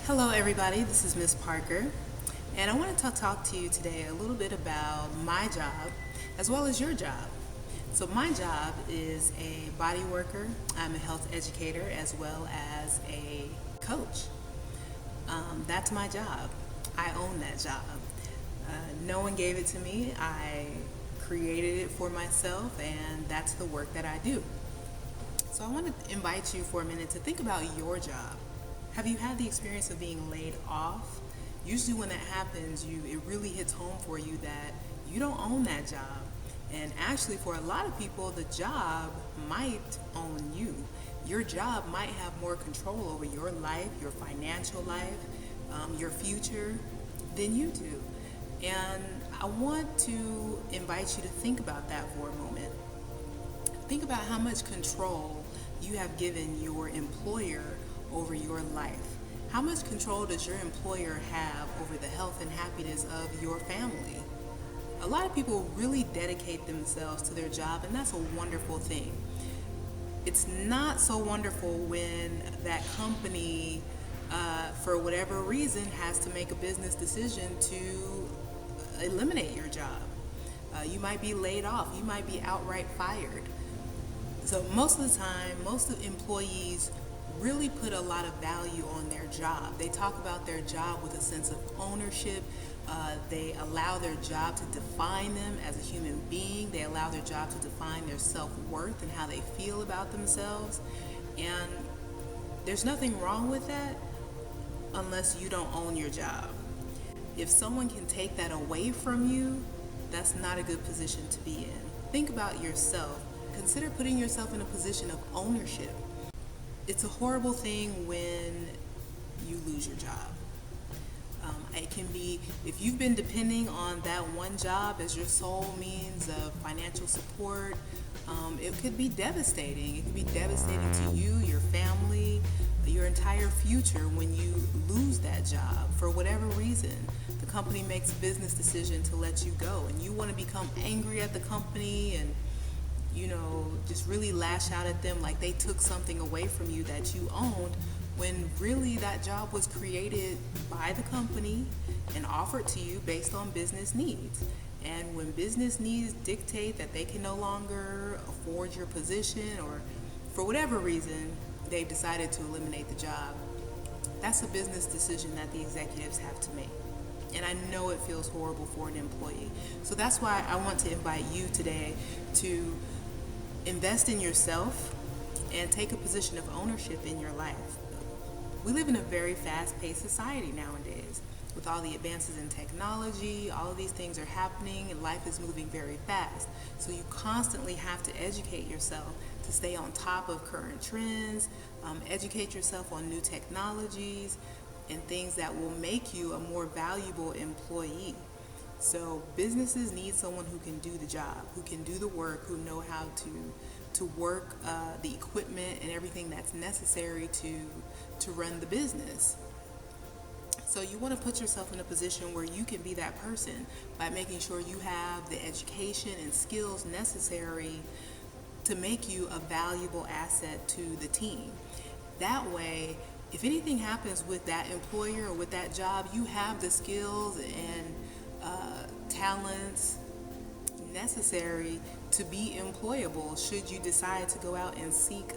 Hello, everybody. This is Miss Parker, and I wanted to talk to you today a little bit about my job as well as your job. So, my job is a body worker, I'm a health educator as well as a coach. That's my job. I own that job. No one gave it to me, I created it for myself, and that's the work that I do. So I want to invite you for a minute to think about your job. Have you had the experience of being laid off? Usually when that happens, it really hits home for you that you don't own that job. And actually for a lot of people, the job might own you. Your job might have more control over your life, your financial life, your future than you do. And I want to invite you to think about that for a moment. Think about how much control you have given your employer over your life. How much control does your employer have over the health and happiness of your family? A lot of people really dedicate themselves to their job, and that's a wonderful thing. It's not so wonderful when that company, for whatever reason, has to make a business decision to eliminate your job. You might be laid off, you might be outright fired. So most of the time, most of employees really put a lot of value on their job. They talk about their job with a sense of ownership. They allow their job to define them as a human being. They allow their job to define their self-worth and how they feel about themselves. And there's nothing wrong with that unless you don't own your job. If someone can take that away from you, that's not a good position to be in. Think about yourself. Consider putting yourself in a position of ownership. It's a horrible thing when you lose your job. It can be, if you've been depending on that one job as your sole means of financial support, it could be devastating. It could be devastating to you, your family, your entire future when you lose that job for whatever reason. The company makes a business decision to let you go, and you want to become angry at the company and just really lash out at them like they took something away from you that you owned, when really that job was created by the company and offered to you based on business needs. And when business needs dictate that they can no longer afford your position, or for whatever reason they've decided to eliminate the job, that's a business decision that the executives have to make. And I know it feels horrible for an employee. So that's why I want to invite you today to invest in yourself and take a position of ownership in your life. We live in a very fast-paced society nowadays. With all the advances in technology, all of these things are happening and life is moving very fast. So you constantly have to educate yourself to stay on top of current trends, educate yourself on new technologies and things that will make you a more valuable employee. So businesses need someone who can do the job, who can do the work, who know how to work the equipment and everything that's necessary to run the business. So you want to put yourself in a position where you can be that person by making sure you have the education and skills necessary to make you a valuable asset to the team. That way, if anything happens with that employer or with that job, you have the skills and talents necessary to be employable should you decide to go out and seek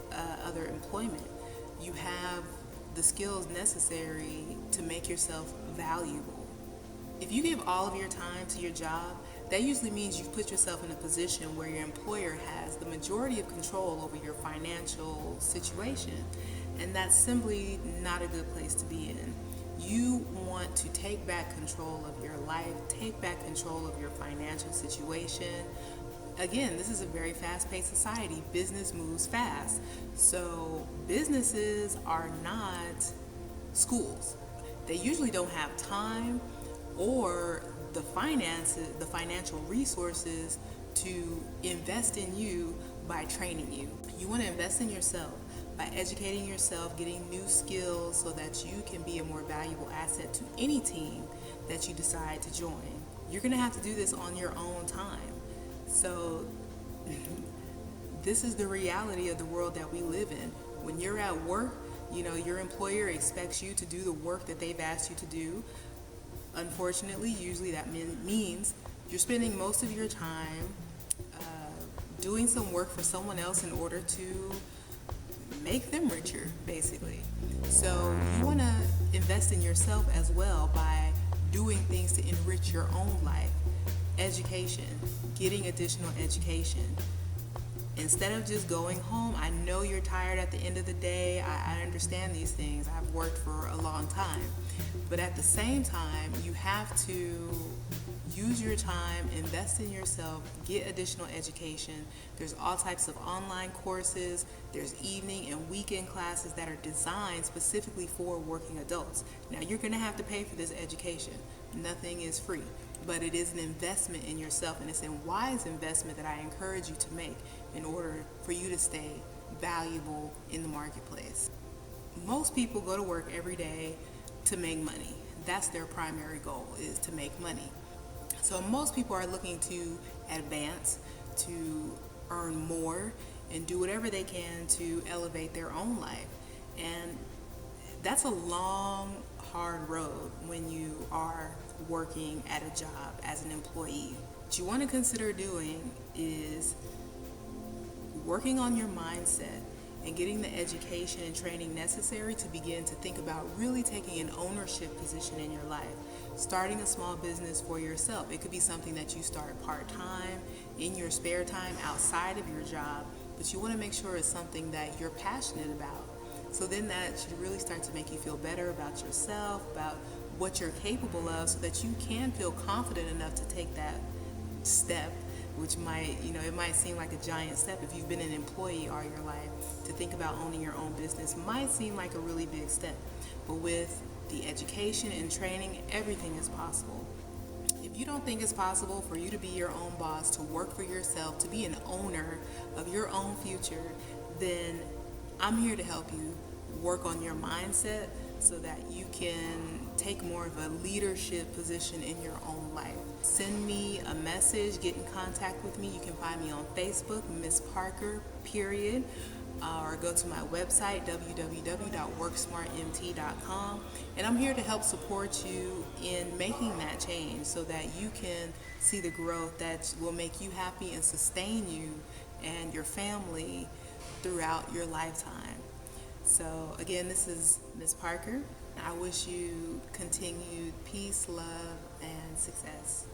other employment. You have the skills necessary to make yourself valuable. If you give all of your time to your job, that usually means you've put yourself in a position where your employer has the majority of control over your financial situation, and that's simply not a good place to be in. You want to take back control of your life, take back control of your financial situation. Again, this is a very fast-paced society. Business moves fast. So businesses are not schools. They usually don't have time or the financial resources to invest in you by training you. You want to invest in yourself by educating yourself, getting new skills so that you can be a more valuable asset to any team that you decide to join. You're going to have to do this on your own time. So this is the reality of the world that we live in. When you're at work, You know, your employer expects you to do the work that they've asked you to do. Unfortunately, usually that means you're spending most of your time doing some work for someone else in order to make them richer, basically. So you want to invest in yourself as well by doing things to enrich your own life. Education, getting additional education. Instead of just going home, I know you're tired at the end of the day. I understand these things. I've worked for a long time. But at the same time, you have to use your time, invest in yourself, get additional education. There's all types of online courses. There's evening and weekend classes that are designed specifically for working adults. Now, you're going to have to pay for this education. Nothing is free, but it is an investment in yourself, and it's a wise investment that I encourage you to make in order for you to stay valuable in the marketplace. Most people go to work every day to make money. That's their primary goal, is to make money. So most people are looking to advance, to earn more, and do whatever they can to elevate their own life. And that's a long, hard road when you are working at a job as an employee. What you want to consider doing is working on your mindset and getting the education and training necessary to begin to think about really taking an ownership position in your life. Starting a small business for yourself. It could be something that you start part-time, in your spare time, outside of your job, but you want to make sure it's something that you're passionate about. So then that should really start to make you feel better about yourself, about what you're capable of, so that you can feel confident enough to take that step, which might, it might seem like a giant step if you've been an employee all your life. To think about owning your own business might seem like a really big step, but with the education and training, everything is possible. If you don't think it's possible for you to be your own boss, to work for yourself, to be an owner of your own future, then I'm here to help you work on your mindset so that you can take more of a leadership position in your own life. Send me a message, get in contact with me. You can find me on Facebook, Miss Parker, period. Or go to my website, www.worksmartmt.com, and I'm here to help support you in making that change so that you can see the growth that will make you happy and sustain you and your family throughout your lifetime. So again, this is Miss Parker. I wish you continued peace, love, and success.